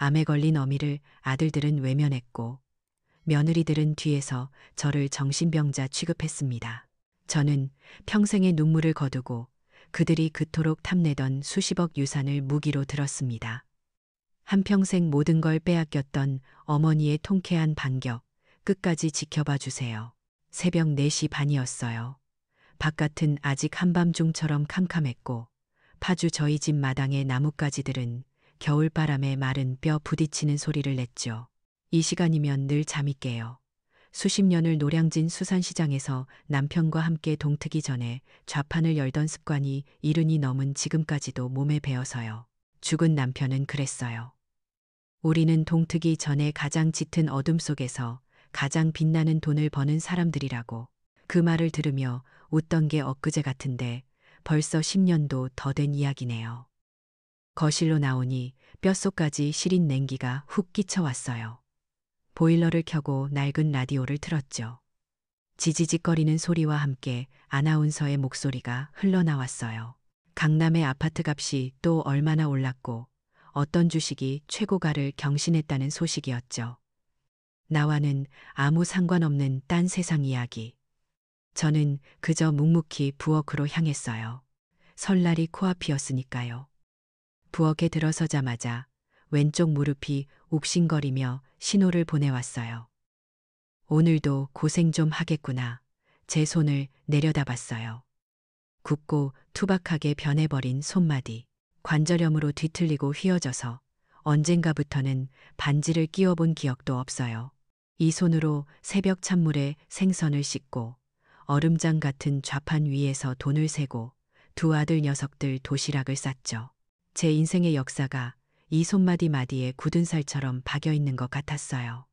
암에 걸린 어미를 아들들은 외면했고 며느리들은 뒤에서 저를 정신병자 취급했습니다. 저는 평생의 눈물을 거두고 그들이 그토록 탐내던 수십억 유산을 무기로 들었습니다. 한평생 모든 걸 빼앗겼던 어머니의 통쾌한 반격, 끝까지 지켜봐 주세요. 새벽 4시 반이었어요. 바깥은 아직 한밤중처럼 캄캄했고 파주 저희 집 마당의 나뭇가지들은 겨울바람에 마른 뼈 부딪히는 소리를 냈죠. 이 시간이면 늘 잠이 깨요. 수십 년을 노량진 수산시장에서 남편과 함께 동트기 전에 좌판을 열던 습관이 70이 넘은 지금까지도 몸에 배어서요. 죽은 남편은 그랬어요. 우리는 동트기 전에 가장 짙은 어둠 속에서 가장 빛나는 돈을 버는 사람들이라고. 그 말을 들으며 웃던 게 엊그제 같은데 벌써 10년도 더 된 이야기네요. 거실로 나오니 뼛속까지 시린 냉기가 훅 끼쳐왔어요. 보일러를 켜고 낡은 라디오를 틀었죠. 지지직거리는 소리와 함께 아나운서의 목소리가 흘러나왔어요. 강남의 아파트 값이 또 얼마나 올랐고 어떤 주식이 최고가를 경신했다는 소식이었죠. 나와는 아무 상관없는 딴 세상 이야기. 저는 그저 묵묵히 부엌으로 향했어요. 설날이 코앞이었으니까요. 부엌에 들어서자마자 왼쪽 무릎이 욱신거리며 신호를 보내왔어요. 오늘도 고생 좀 하겠구나. 제 손을 내려다봤어요. 굽고 투박하게 변해버린 손마디. 관절염으로 뒤틀리고 휘어져서 언젠가부터는 반지를 끼워본 기억도 없어요. 이 손으로 새벽 찬물에 생선을 씻고 얼음장 같은 좌판 위에서 돈을 세고 두 아들 녀석들 도시락을 쌌죠. 제 인생의 역사가 이 손마디 마디에 굳은 살처럼 박여 있는 것 같았어요.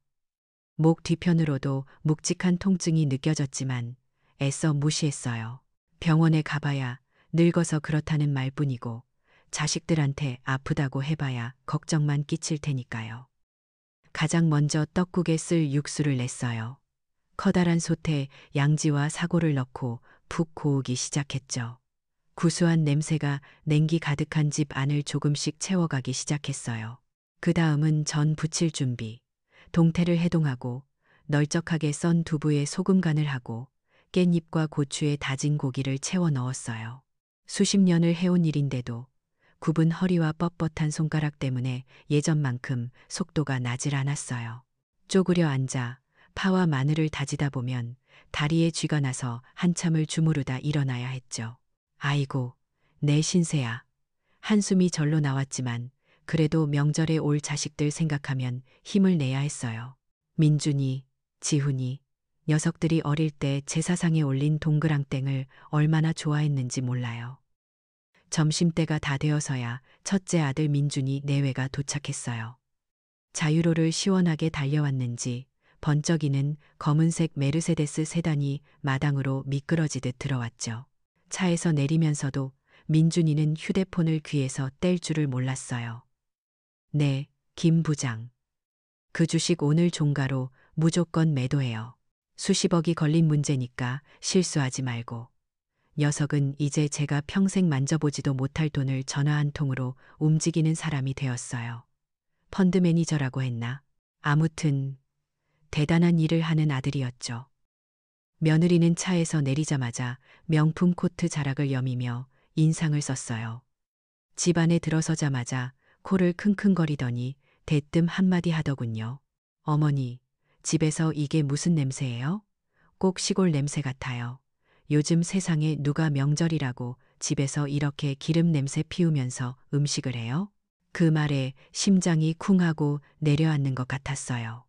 목 뒤편으로도 묵직한 통증이 느껴졌지만 애써 무시했어요. 병원에 가봐야 늙어서 그렇다는 말뿐이고 자식들한테 아프다고 해봐야 걱정만 끼칠 테니까요. 가장 먼저 떡국에 쓸 육수를 냈어요. 커다란 솥에 양지와 사고를 넣고 푹 고우기 시작했죠. 구수한 냄새가 냉기 가득한 집 안을 조금씩 채워가기 시작했어요. 그 다음은 전 부칠 준비. 동태를 해동하고 널쩍하게 썬 두부에 소금 간을 하고 깻잎과 고추에 다진 고기를 채워 넣었어요. 수십 년을 해온 일인데도 굽은 허리와 뻣뻣한 손가락 때문에 예전만큼 속도가 나질 않았어요. 쪼그려 앉아 파와 마늘을 다지다 보면 다리에 쥐가 나서 한참을 주무르다 일어나야 했죠. 아이고, 내 신세야. 한숨이 절로 나왔지만 그래도 명절에 올 자식들 생각하면 힘을 내야 했어요. 민준이, 지훈이, 녀석들이 어릴 때 제사상에 올린 동그랑땡을 얼마나 좋아했는지 몰라요. 점심때가 다 되어서야 첫째 아들 민준이 내외가 도착했어요. 자유로를 시원하게 달려왔는지 번쩍이는 검은색 메르세데스 세단이 마당으로 미끄러지듯 들어왔죠. 차에서 내리면서도 민준이는 휴대폰을 귀에서 뗄 줄을 몰랐어요. 네, 김 부장. 그 주식 오늘 종가로 무조건 매도해요. 수십억이 걸린 문제니까 실수하지 말고. 녀석은 이제 제가 평생 만져보지도 못할 돈을 전화 한 통으로 움직이는 사람이 되었어요. 펀드 매니저라고 했나? 아무튼 대단한 일을 하는 아들이었죠. 며느리는 차에서 내리자마자 명품 코트 자락을 여미며 인상을 썼어요. 집 안에 들어서자마자 코를 킁킁거리더니 대뜸 한마디 하더군요. 어머니, 집에서 이게 무슨 냄새예요? 꼭 시골 냄새 같아요. 요즘 세상에 누가 명절이라고 집에서 이렇게 기름 냄새 피우면서 음식을 해요? 그 말에 심장이 쿵하고 내려앉는 것 같았어요.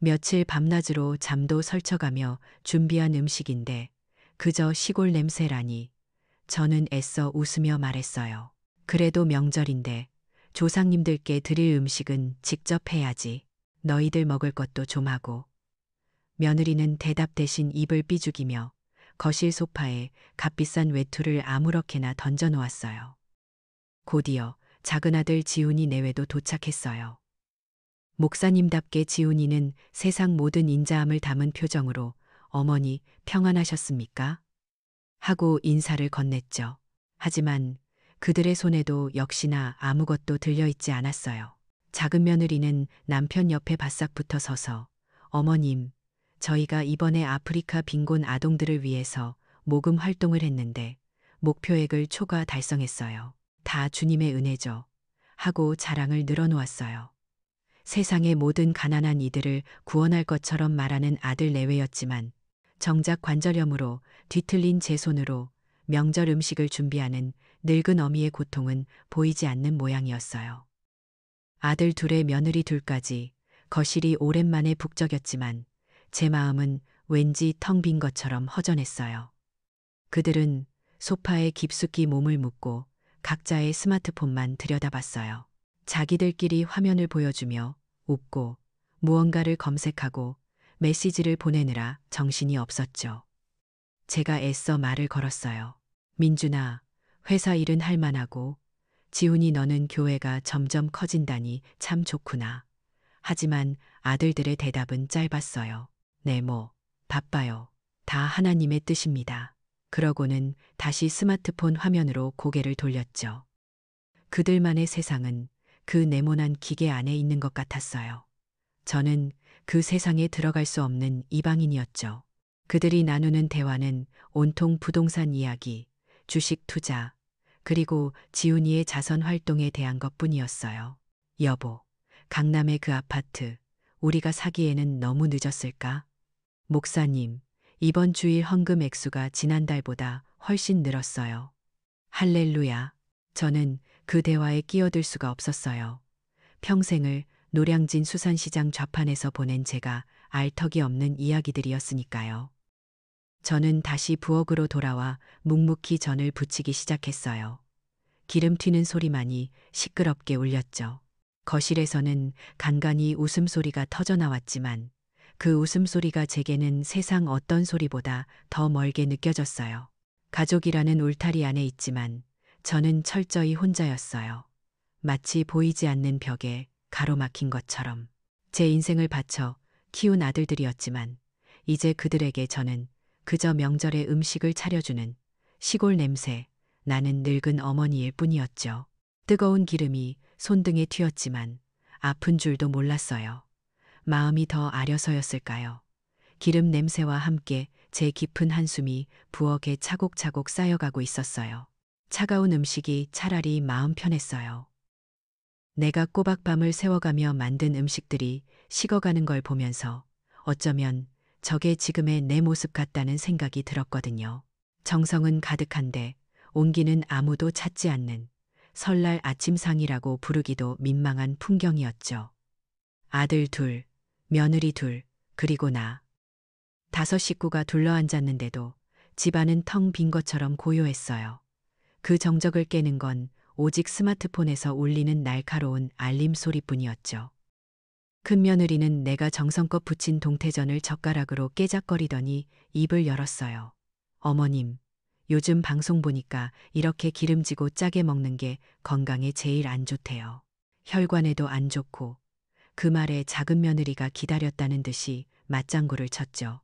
며칠 밤낮으로 잠도 설쳐가며 준비한 음식인데 그저 시골 냄새라니. 저는 애써 웃으며 말했어요. 그래도 명절인데 조상님들께 드릴 음식은 직접 해야지. 너희들 먹을 것도 좀 하고. 며느리는 대답 대신 입을 삐죽이며 거실 소파에 값비싼 외투를 아무렇게나 던져놓았어요. 곧이어 작은 아들 지훈이 내외도 도착했어요. 목사님답게 지훈이는 세상 모든 인자함을 담은 표정으로 어머니 평안하셨습니까? 하고 인사를 건넸죠. 하지만 그들의 손에도 역시나 아무것도 들려있지 않았어요. 작은 며느리는 남편 옆에 바싹 붙어 서서 어머님, 저희가 이번에 아프리카 빈곤 아동들을 위해서 모금 활동을 했는데 목표액을 초과 달성했어요. 다 주님의 은혜죠. 하고 자랑을 늘어놓았어요. 세상의 모든 가난한 이들을 구원할 것처럼 말하는 아들 내외였지만 정작 관절염으로 뒤틀린 제 손으로 명절 음식을 준비하는 늙은 어미의 고통은 보이지 않는 모양이었어요. 아들 둘에 며느리 둘까지 거실이 오랜만에 북적였지만 제 마음은 왠지 텅 빈 것처럼 허전했어요. 그들은 소파에 깊숙이 몸을 묻고 각자의 스마트폰만 들여다봤어요. 자기들끼리 화면을 보여주며 웃고 무언가를 검색하고 메시지를 보내느라 정신이 없었죠. 제가 애써 말을 걸었어요. 민준아, 회사 일은 할 만하고 지훈이 너는 교회가 점점 커진다니 참 좋구나. 하지만 아들들의 대답은 짧았어요. 네, 바빠요. 다 하나님의 뜻입니다. 그러고는 다시 스마트폰 화면으로 고개를 돌렸죠. 그들만의 세상은 그 네모난 기계 안에 있는 것 같았어요. 저는 그 세상에 들어갈 수 없는 이방인이었죠. 그들이 나누는 대화는 온통 부동산 이야기, 주식 투자, 그리고 지훈이의 자선 활동에 대한 것뿐이었어요. 여보, 강남의 그 아파트, 우리가 사기에는 너무 늦었을까? 목사님, 이번 주일 헌금 액수가 지난달보다 훨씬 늘었어요. 할렐루야. 저는 그 대화에 끼어들 수가 없었어요. 평생을 노량진 수산시장 좌판에서 보낸 제가 알 턱이 없는 이야기들이었으니까요. 저는 다시 부엌으로 돌아와 묵묵히 전을 부치기 시작했어요. 기름 튀는 소리만이 시끄럽게 울렸죠. 거실에서는 간간히 웃음소리가 터져나왔지만 그 웃음소리가 제게는 세상 어떤 소리보다 더 멀게 느껴졌어요. 가족이라는 울타리 안에 있지만 저는 철저히 혼자였어요. 마치 보이지 않는 벽에 가로막힌 것처럼. 제 인생을 바쳐 키운 아들들이었지만 이제 그들에게 저는 그저 명절에 음식을 차려주는 시골 냄새 나는 늙은 어머니일 뿐이었죠. 뜨거운 기름이 손등에 튀었지만 아픈 줄도 몰랐어요. 마음이 더 아려서였을까요? 기름 냄새와 함께 제 깊은 한숨이 부엌에 차곡차곡 쌓여가고 있었어요. 차가운 음식이 차라리 마음 편했어요. 내가 꼬박 밤을 새워가며 만든 음식들이 식어가는 걸 보면서 어쩌면 저게 지금의 내 모습 같다는 생각이 들었거든요. 정성은 가득한데 온기는 아무도 찾지 않는 설날 아침상이라고 부르기도 민망한 풍경이었죠. 아들 둘, 며느리 둘, 그리고 나. 5 식구가 둘러앉았는데도 집안은 텅 빈 것처럼 고요했어요. 그 정적을 깨는 건 오직 스마트폰에서 울리는 날카로운 알림 소리뿐이었죠. 큰 며느리는 내가 정성껏 부친 동태전을 젓가락으로 깨작거리더니 입을 열었어요. 어머님, 요즘 방송 보니까 이렇게 기름지고 짜게 먹는 게 건강에 제일 안 좋대요. 혈관에도 안 좋고. 그 말에 작은 며느리가 기다렸다는 듯이 맞장구를 쳤죠.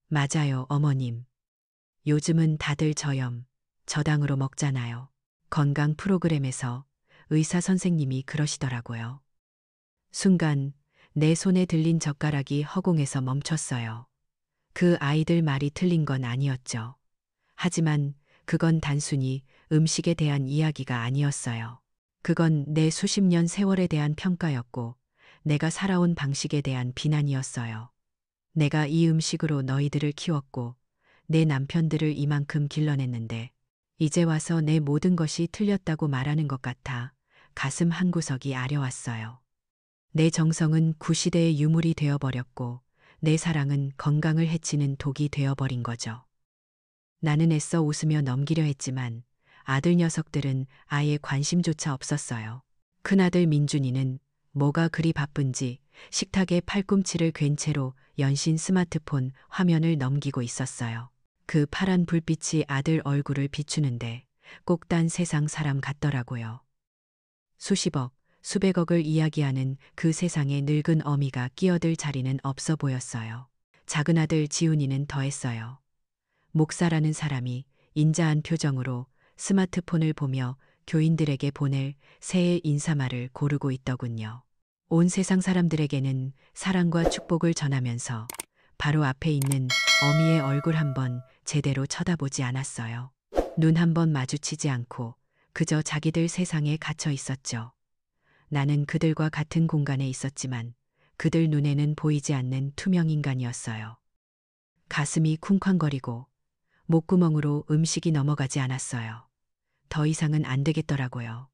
맞아요, 어머님. 요즘은 다들 저당으로 먹잖아요. 건강 프로그램에서 의사 선생님이 그러시더라고요. 순간 내 손에 들린 젓가락이 허공에서 멈췄어요. 그 아이들 말이 틀린 건 아니었죠. 하지만 그건 단순히 음식에 대한 이야기가 아니었어요. 그건 내 수십 년 세월에 대한 평가였고 내가 살아온 방식에 대한 비난이었어요. 내가 이 음식으로 너희들을 키웠고 내 남편들을 이만큼 길러냈는데 이제 와서 내 모든 것이 틀렸다고 말하는 것 같아 가슴 한구석이 아려왔어요. 내 정성은 구시대의 유물이 되어버렸고 내 사랑은 건강을 해치는 독이 되어버린 거죠. 나는 애써 웃으며 넘기려 했지만 아들 녀석들은 아예 관심조차 없었어요. 큰아들 민준이는 뭐가 그리 바쁜지 식탁에 팔꿈치를 괜 채로 연신 스마트폰 화면을 넘기고 있었어요. 그 파란 불빛이 아들 얼굴을 비추는데 꼭 딴 세상 사람 같더라고요. 수십억, 수백억을 이야기하는 그 세상에 늙은 어미가 끼어들 자리는 없어 보였어요. 작은 아들 지훈이는 더했어요. 목사라는 사람이 인자한 표정으로 스마트폰을 보며 교인들에게 보낼 새해 인사말을 고르고 있더군요. 온 세상 사람들에게는 사랑과 축복을 전하면서 바로 앞에 있는 어미의 얼굴 한번 제대로 쳐다보지 않았어요. 눈 한번 마주치지 않고 그저 자기들 세상에 갇혀 있었죠. 나는 그들과 같은 공간에 있었지만 그들 눈에는 보이지 않는 투명 인간이었어요. 가슴이 쿵쾅거리고 목구멍으로 음식이 넘어가지 않았어요. 더 이상은 안 되겠더라고요.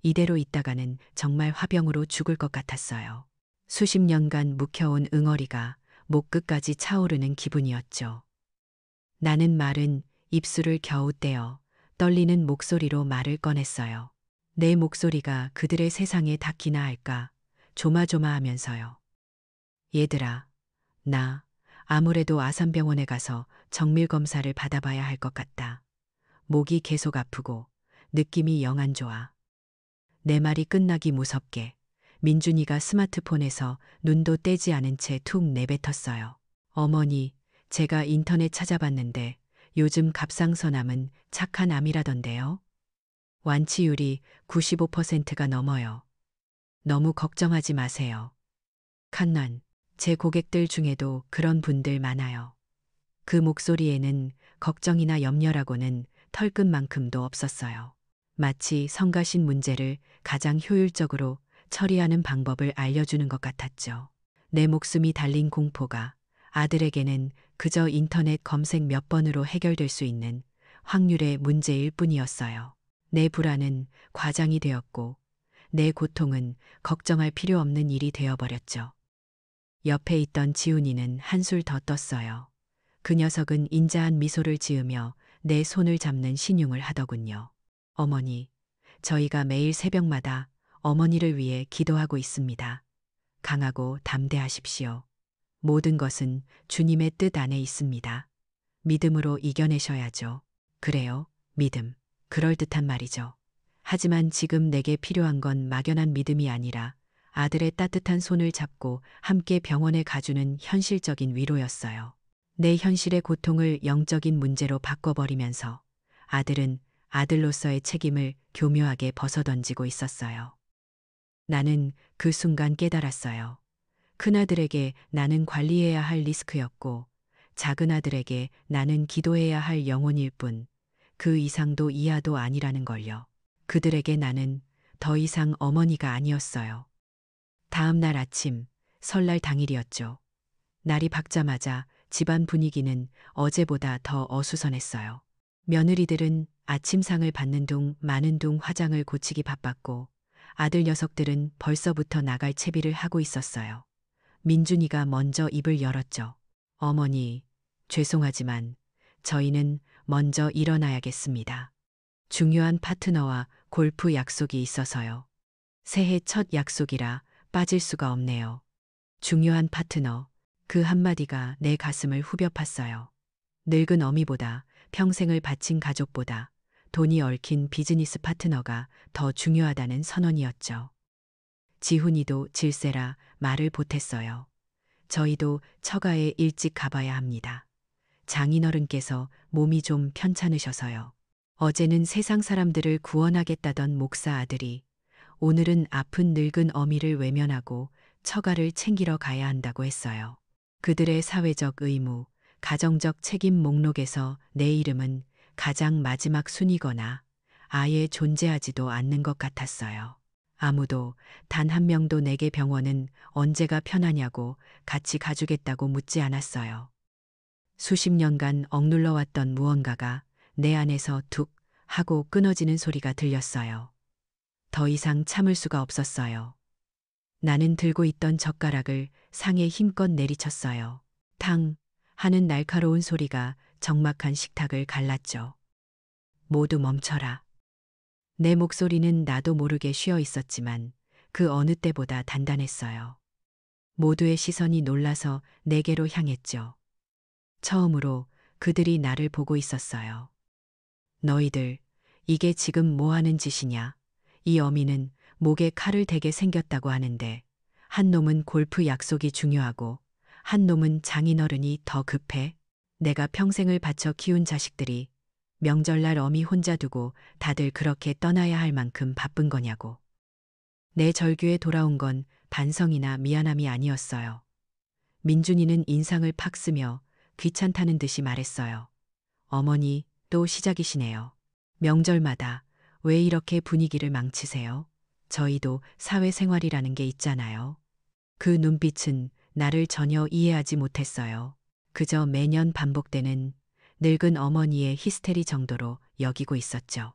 이대로 있다가는 정말 화병으로 죽을 것 같았어요. 수십 년간 묵혀온 응어리가 목 끝까지 차오르는 기분이었죠. 나는 마른 입술을 겨우 떼어 떨리는 목소리로 말을 꺼냈어요. 내 목소리가 그들의 세상에 닿기나 할까 조마조마하면서요. 얘들아, 나 아무래도 아산병원에 가서 정밀검사를 받아봐야 할 것 같다. 목이 계속 아프고 느낌이 영 안 좋아. 내 말이 끝나기 무섭게 민준이가 스마트폰에서 눈도 떼지 않은 채 툭 내뱉었어요. 어머니, 제가 인터넷 찾아봤는데 요즘 갑상선암은 착한 암이라던데요. 완치율이 95%가 넘어요. 너무 걱정하지 마세요. 칸난, 제 고객들 중에도 그런 분들 많아요. 그 목소리에는 걱정이나 염려라고는 털끝만큼도 없었어요. 마치 성가신 문제를 가장 효율적으로 처리하는 방법을 알려주는 것 같았죠. 내 목숨이 달린 공포가 아들에게는 그저 인터넷 검색 몇 번으로 해결될 수 있는 확률의 문제일 뿐이었어요. 내 불안은 과장이 되었고 내 고통은 걱정할 필요 없는 일이 되어버렸죠. 옆에 있던 지훈이는 한술 더 떴어요. 그 녀석은 인자한 미소를 지으며 내 손을 잡는 신용을 하더군요. 어머니, 저희가 매일 새벽마다 어머니를 위해 기도하고 있습니다. 강하고 담대하십시오. 모든 것은 주님의 뜻 안에 있습니다. 믿음으로 이겨내셔야죠. 그래요, 믿음. 그럴듯한 말이죠. 하지만 지금 내게 필요한 건 막연한 믿음이 아니라 아들의 따뜻한 손을 잡고 함께 병원에 가주는 현실적인 위로였어요. 내 현실의 고통을 영적인 문제로 바꿔버리면서 아들은 아들로서의 책임을 교묘하게 벗어던지고 있었어요. 나는 그 순간 깨달았어요. 큰아들에게 나는 관리해야 할 리스크였고 작은 아들에게 나는 기도해야 할 영혼일 뿐 그 이상도 이하도 아니라는 걸요. 그들에게 나는 더 이상 어머니가 아니었어요. 다음 날 아침, 설날 당일이었죠. 날이 밝자마자 집안 분위기는 어제보다 더 어수선했어요. 며느리들은 아침상을 받는 둥 마는 둥 화장을 고치기 바빴고 아들 녀석들은 벌써부터 나갈 채비를 하고 있었어요. 민준이가 먼저 입을 열었죠. 어머니, 죄송하지만 저희는 먼저 일어나야겠습니다. 중요한 파트너와 골프 약속이 있어서요. 새해 첫 약속이라 빠질 수가 없네요. 중요한 파트너, 그 한마디가 내 가슴을 후벼 팠어요. 늙은 어미보다 평생을 바친 가족보다 돈이 얽힌 비즈니스 파트너가 더 중요하다는 선언이었죠. 지훈이도 질세라 말을 보탰어요. 저희도 처가에 일찍 가봐야 합니다. 장인어른께서 몸이 좀 편찮으셔서요. 어제는 세상 사람들을 구원하겠다던 목사 아들이 오늘은 아픈 늙은 어미를 외면하고 처가를 챙기러 가야 한다고 했어요. 그들의 사회적 의무, 가정적 책임 목록에서 내 이름은 가장 마지막 순위거나 아예 존재하지도 않는 것 같았어요. 아무도 단 한 명도 내게 병원은 언제가 편하냐고 같이 가주겠다고 묻지 않았어요. 수십 년간 억눌러왔던 무언가가 내 안에서 툭 하고 끊어지는 소리가 들렸어요. 더 이상 참을 수가 없었어요. 나는 들고 있던 젓가락을 상에 힘껏 내리쳤어요. 탕 하는 날카로운 소리가 적막한 식탁을 갈랐죠. 모두 멈춰라. 내 목소리는 나도 모르게 쉬어 있었지만 그 어느 때보다 단단했어요. 모두의 시선이 놀라서 내게로 향했죠. 처음으로 그들이 나를 보고 있었어요. 너희들, 이게 지금 뭐 하는 짓이냐? 이 어미는 목에 칼을 대게 생겼다고 하는데 한 놈은 골프 약속이 중요하고 한 놈은 장인어른이 더 급해? 내가 평생을 바쳐 키운 자식들이 명절날 어미 혼자 두고 다들 그렇게 떠나야 할 만큼 바쁜 거냐고. 내 절규에 돌아온 건 반성이나 미안함이 아니었어요. 민준이는 인상을 팍 쓰며 귀찮다는 듯이 말했어요. 어머니, 또 시작이시네요. 명절마다 왜 이렇게 분위기를 망치세요? 저희도 사회생활이라는 게 있잖아요. 그 눈빛은 나를 전혀 이해하지 못했어요. 그저 매년 반복되는 늙은 어머니의 히스테리 정도로 여기고 있었죠.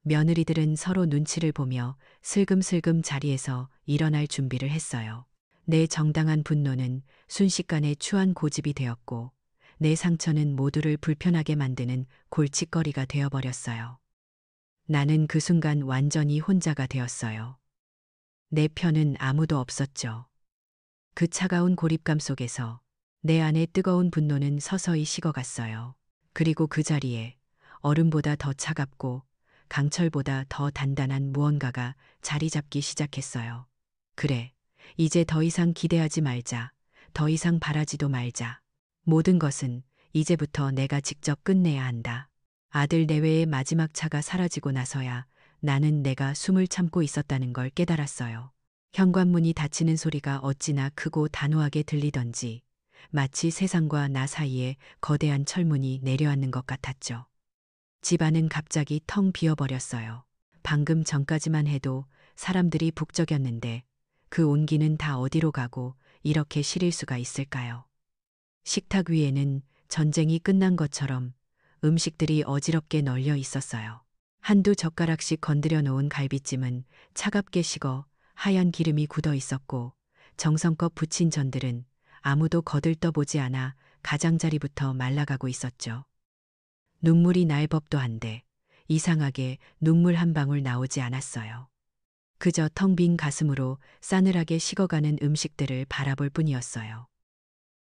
며느리들은 서로 눈치를 보며 슬금슬금 자리에서 일어날 준비를 했어요. 내 정당한 분노는 순식간에 추한 고집이 되었고 내 상처는 모두를 불편하게 만드는 골칫거리가 되어버렸어요. 나는 그 순간 완전히 혼자가 되었어요. 내 편은 아무도 없었죠. 그 차가운 고립감 속에서 내 안의 뜨거운 분노는 서서히 식어갔어요. 그리고 그 자리에 얼음보다 더 차갑고 강철보다 더 단단한 무언가가 자리 잡기 시작했어요. 그래, 이제 더 이상 기대하지 말자. 더 이상 바라지도 말자. 모든 것은 이제부터 내가 직접 끝내야 한다. 아들 내외의 마지막 차가 사라지고 나서야 나는 내가 숨을 참고 있었다는 걸 깨달았어요. 현관문이 닫히는 소리가 어찌나 크고 단호하게 들리던지 마치 세상과 나 사이에 거대한 철문이 내려앉는 것 같았죠. 집안은 갑자기 텅 비어버렸어요. 방금 전까지만 해도 사람들이 북적였는데 그 온기는 다 어디로 가고 이렇게 시릴 수가 있을까요? 식탁 위에는 전쟁이 끝난 것처럼 음식들이 어지럽게 널려 있었어요. 한두 젓가락씩 건드려 놓은 갈비찜은 차갑게 식어 하얀 기름이 굳어 있었고 정성껏 부친 전들은 아무도 거들떠보지 않아 가장자리부터 말라가고 있었죠. 눈물이 날 법도 한데 이상하게 눈물 한 방울 나오지 않았어요. 그저 텅 빈 가슴으로 싸늘하게 식어가는 음식들을 바라볼 뿐이었어요.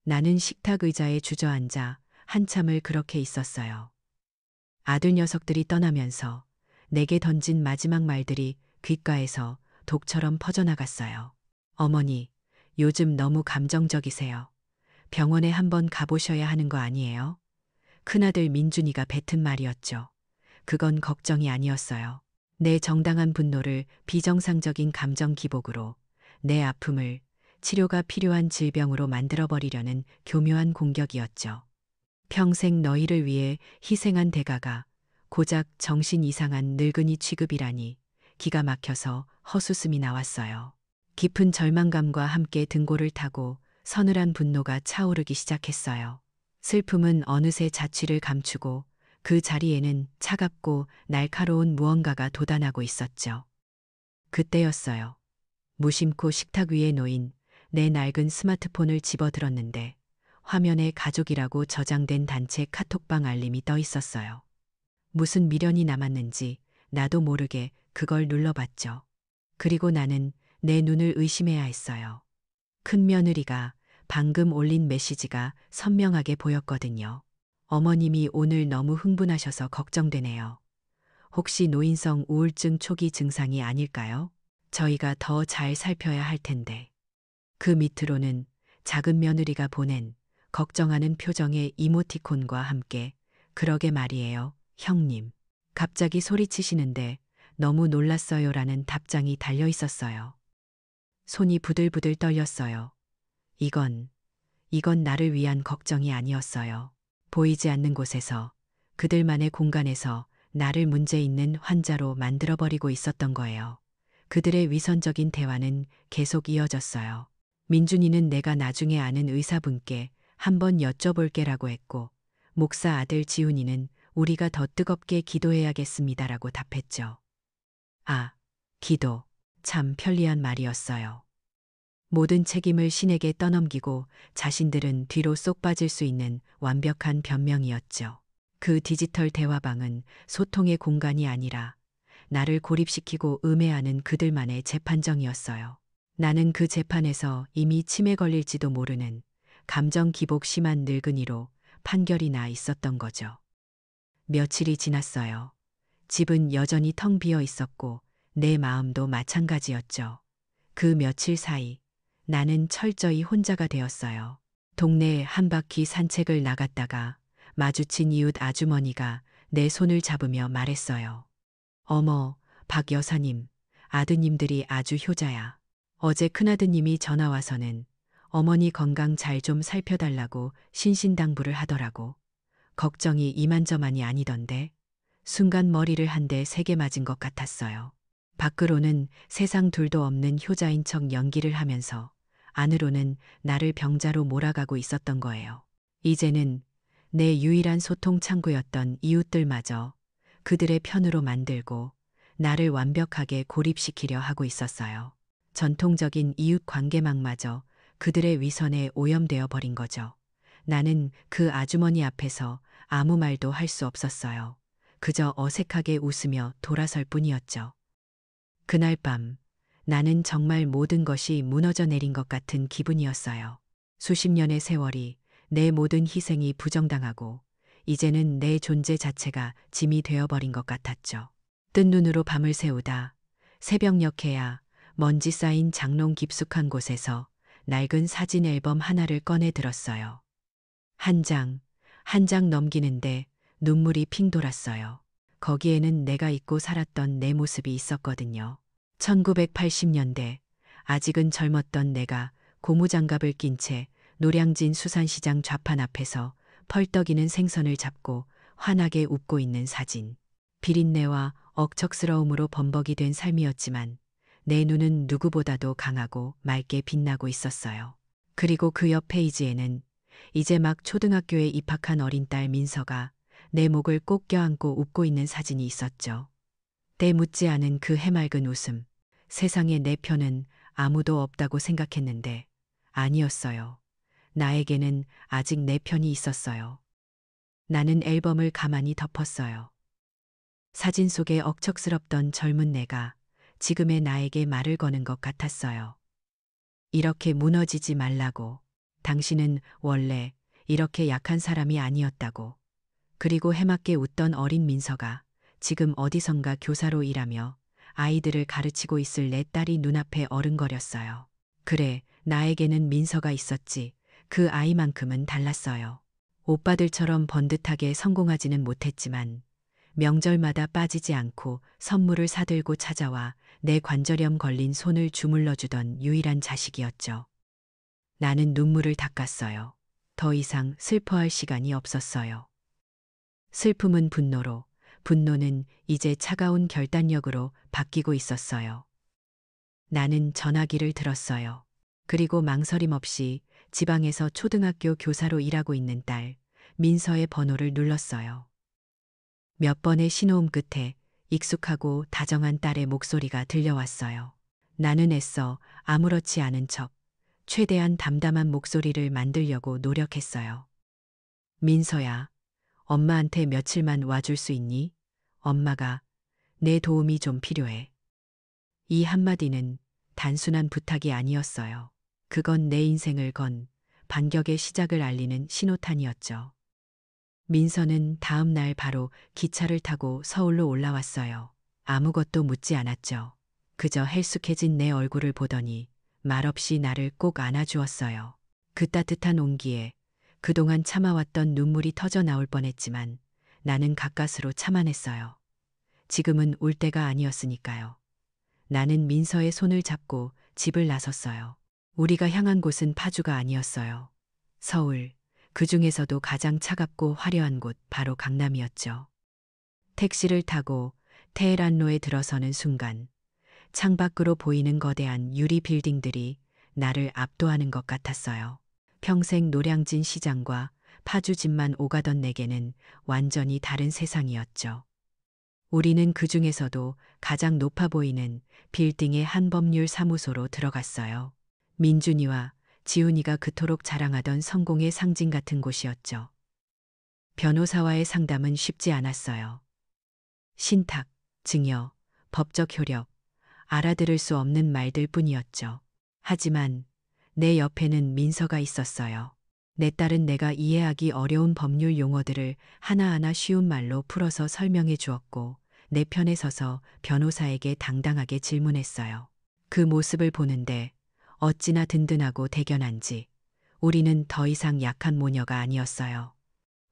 나는 식탁 의자에 주저앉아 한참을 그렇게 있었어요. 아들 녀석들이 떠나면서 내게 던진 마지막 말들이 귓가에서 독처럼 퍼져나갔어요. 어머니, 요즘 너무 감정적이세요. 병원에 한번 가보셔야 하는 거 아니에요? 큰아들 민준이가 뱉은 말이었죠. 그건 걱정이 아니었어요. 내 정당한 분노를 비정상적인 감정 기복으로, 내 아픔을 치료가 필요한 질병으로 만들어버리려는 교묘한 공격이었죠. 평생 너희를 위해 희생한 대가가 고작 정신 이상한 늙은이 취급이라니 기가 막혀서 헛웃음이 나왔어요. 깊은 절망감과 함께 등골을 타고 서늘한 분노가 차오르기 시작했어요. 슬픔은 어느새 자취를 감추고 그 자리에는 차갑고 날카로운 무언가가 돋아나고 있었죠. 그때였어요. 무심코 식탁 위에 놓인 내 낡은 스마트폰을 집어들었는데 화면에 가족이라고 저장된 단체 카톡방 알림이 떠 있었어요. 무슨 미련이 남았는지 나도 모르게 그걸 눌러봤죠. 그리고 나는 내 눈을 의심해야 했어요. 큰 며느리가 방금 올린 메시지가 선명하게 보였거든요. 어머님이 오늘 너무 흥분하셔서 걱정되네요. 혹시 노인성 우울증 초기 증상이 아닐까요? 저희가 더 잘 살펴야 할 텐데. 그 밑으로는 작은 며느리가 보낸 걱정하는 표정의 이모티콘과 함께 그러게 말이에요, 형님. 갑자기 소리치시는데 너무 놀랐어요라는 답장이 달려 있었어요. 손이 부들부들 떨렸어요. 이건 나를 위한 걱정이 아니었어요. 보이지 않는 곳에서 그들만의 공간에서 나를 문제 있는 환자로 만들어버리고 있었던 거예요. 그들의 위선적인 대화는 계속 이어졌어요. 민준이는 내가 나중에 아는 의사분께 한번 여쭤볼게라고 했고 목사 아들 지훈이는 우리가 더 뜨겁게 기도해야겠습니다라고 답했죠. 아, 기도. 참 편리한 말이었어요. 모든 책임을 신에게 떠넘기고 자신들은 뒤로 쏙 빠질 수 있는 완벽한 변명이었죠. 그 디지털 대화방은 소통의 공간이 아니라 나를 고립시키고 음해하는 그들만의 재판정이었어요. 나는 그 재판에서 이미 치매 걸릴지도 모르는 감정 기복 심한 늙은이로 판결이 나 있었던 거죠. 며칠이 지났어요. 집은 여전히 텅 비어 있었고 내 마음도 마찬가지였죠. 그 며칠 사이 나는 철저히 혼자가 되었어요. 동네에 한 바퀴 산책을 나갔다가 마주친 이웃 아주머니가 내 손을 잡으며 말했어요. 어머, 박 여사님, 아드님들이 아주 효자야. 어제 큰아드님이 전화 와서는 어머니 건강 잘 좀 살펴달라고 신신당부를 하더라고. 걱정이 이만저만이 아니던데. 순간 머리를 한 대 세게 맞은 것 같았어요. 밖으로는 세상 둘도 없는 효자인 척 연기를 하면서 안으로는 나를 병자로 몰아가고 있었던 거예요. 이제는 내 유일한 소통 창구였던 이웃들마저 그들의 편으로 만들고 나를 완벽하게 고립시키려 하고 있었어요. 전통적인 이웃 관계망마저 그들의 위선에 오염되어 버린 거죠. 나는 그 아주머니 앞에서 아무 말도 할 수 없었어요. 그저 어색하게 웃으며 돌아설 뿐이었죠. 그날 밤 나는 정말 모든 것이 무너져 내린 것 같은 기분이었어요. 수십 년의 세월이 내 모든 희생이 부정당하고 이제는 내 존재 자체가 짐이 되어버린 것 같았죠. 뜬 눈으로 밤을 새우다 새벽녘에야 먼지 쌓인 장롱 깊숙한 곳에서 낡은 사진 앨범 하나를 꺼내 들었어요. 한 장, 한 장 넘기는데 눈물이 핑 돌았어요. 거기에는 내가 잊고 살았던 내 모습이 있었거든요. 1980년대, 아직은 젊었던 내가 고무장갑을 낀 채 노량진 수산시장 좌판 앞에서 펄떡이는 생선을 잡고 환하게 웃고 있는 사진. 비린내와 억척스러움으로 범벅이 된 삶이었지만 내 눈은 누구보다도 강하고 맑게 빛나고 있었어요. 그리고 그 옆 페이지에는 이제 막 초등학교에 입학한 어린 딸 민서가 내 목을 꼭 껴안고 웃고 있는 사진이 있었죠. 때 묻지 않은 그 해맑은 웃음. 세상에 내 편은 아무도 없다고 생각했는데 아니었어요. 나에게는 아직 내 편이 있었어요. 나는 앨범을 가만히 덮었어요. 사진 속에 억척스럽던 젊은 내가 지금의 나에게 말을 거는 것 같았어요. 이렇게 무너지지 말라고. 당신은 원래 이렇게 약한 사람이 아니었다고. 그리고 해맑게 웃던 어린 민서가 지금 어디선가 교사로 일하며 아이들을 가르치고 있을 내 딸이 눈앞에 어른거렸어요. 그래, 나에게는 민서가 있었지. 그 아이만큼은 달랐어요. 오빠들처럼 번듯하게 성공하지는 못했지만 명절마다 빠지지 않고 선물을 사들고 찾아와 내 관절염 걸린 손을 주물러주던 유일한 자식이었죠. 나는 눈물을 닦았어요. 더 이상 슬퍼할 시간이 없었어요. 슬픔은 분노로, 분노는 이제 차가운 결단력으로 바뀌고 있었어요. 나는 전화기를 들었어요. 그리고 망설임 없이 지방에서 초등학교 교사로 일하고 있는 딸, 민서의 번호를 눌렀어요. 몇 번의 신호음 끝에 익숙하고 다정한 딸의 목소리가 들려왔어요. 나는 애써 아무렇지 않은 척 최대한 담담한 목소리를 만들려고 노력했어요. 민서야, 엄마한테 며칠만 와줄 수 있니? 엄마가 내 도움이 좀 필요해. 이 한마디는 단순한 부탁이 아니었어요. 그건 내 인생을 건 반격의 시작을 알리는 신호탄이었죠. 민서는 다음 날 바로 기차를 타고 서울로 올라왔어요. 아무것도 묻지 않았죠. 그저 헬쑥해진 내 얼굴을 보더니 말없이 나를 꼭 안아주었어요. 그 따뜻한 온기에 그동안 참아왔던 눈물이 터져 나올 뻔했지만 나는 가까스로 참아냈어요. 지금은 울 때가 아니었으니까요. 나는 민서의 손을 잡고 집을 나섰어요. 우리가 향한 곳은 파주가 아니었어요. 서울, 그 중에서도 가장 차갑고 화려한 곳 바로 강남이었죠. 택시를 타고 테헤란로에 들어서는 순간 창밖으로 보이는 거대한 유리 빌딩들이 나를 압도하는 것 같았어요. 평생 노량진 시장과 파주 집만 오가던 내게는 완전히 다른 세상이었죠. 우리는 그 중에서도 가장 높아 보이는 빌딩의 한 법률 사무소로 들어갔어요. 민준이와 지훈이가 그토록 자랑하던 성공의 상징 같은 곳이었죠. 변호사와의 상담은 쉽지 않았어요. 신탁, 증여, 법적 효력, 알아들을 수 없는 말들 뿐이었죠. 하지만 내 옆에는 민서가 있었어요. 내 딸은 내가 이해하기 어려운 법률 용어들을 하나하나 쉬운 말로 풀어서 설명해 주었고 내 편에 서서 변호사에게 당당하게 질문했어요. 그 모습을 보는데 어찌나 든든하고 대견한지 우리는 더 이상 약한 모녀가 아니었어요.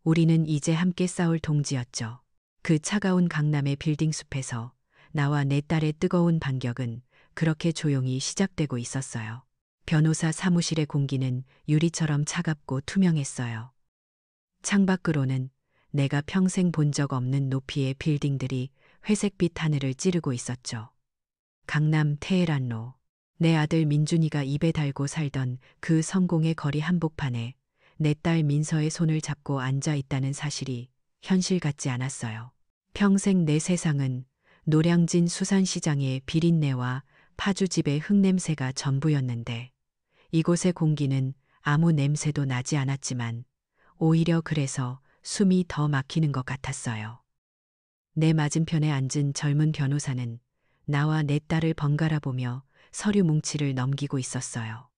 우리는 이제 함께 싸울 동지였죠. 그 차가운 강남의 빌딩 숲에서 나와 내 딸의 뜨거운 반격은 그렇게 조용히 시작되고 있었어요. 변호사 사무실의 공기는 유리처럼 차갑고 투명했어요. 창밖으로는 내가 평생 본 적 없는 높이의 빌딩들이 회색빛 하늘을 찌르고 있었죠. 강남 테헤란로. 내 아들 민준이가 입에 달고 살던 그 성공의 거리 한복판에 내 딸 민서의 손을 잡고 앉아 있다는 사실이 현실 같지 않았어요. 평생 내 세상은 노량진 수산시장의 비린내와 파주집의 흙냄새가 전부였는데 이곳의 공기는 아무 냄새도 나지 않았지만 오히려 그래서 숨이 더 막히는 것 같았어요. 내 맞은편에 앉은 젊은 변호사는 나와 내 딸을 번갈아 보며 서류 뭉치를 넘기고 있었어요.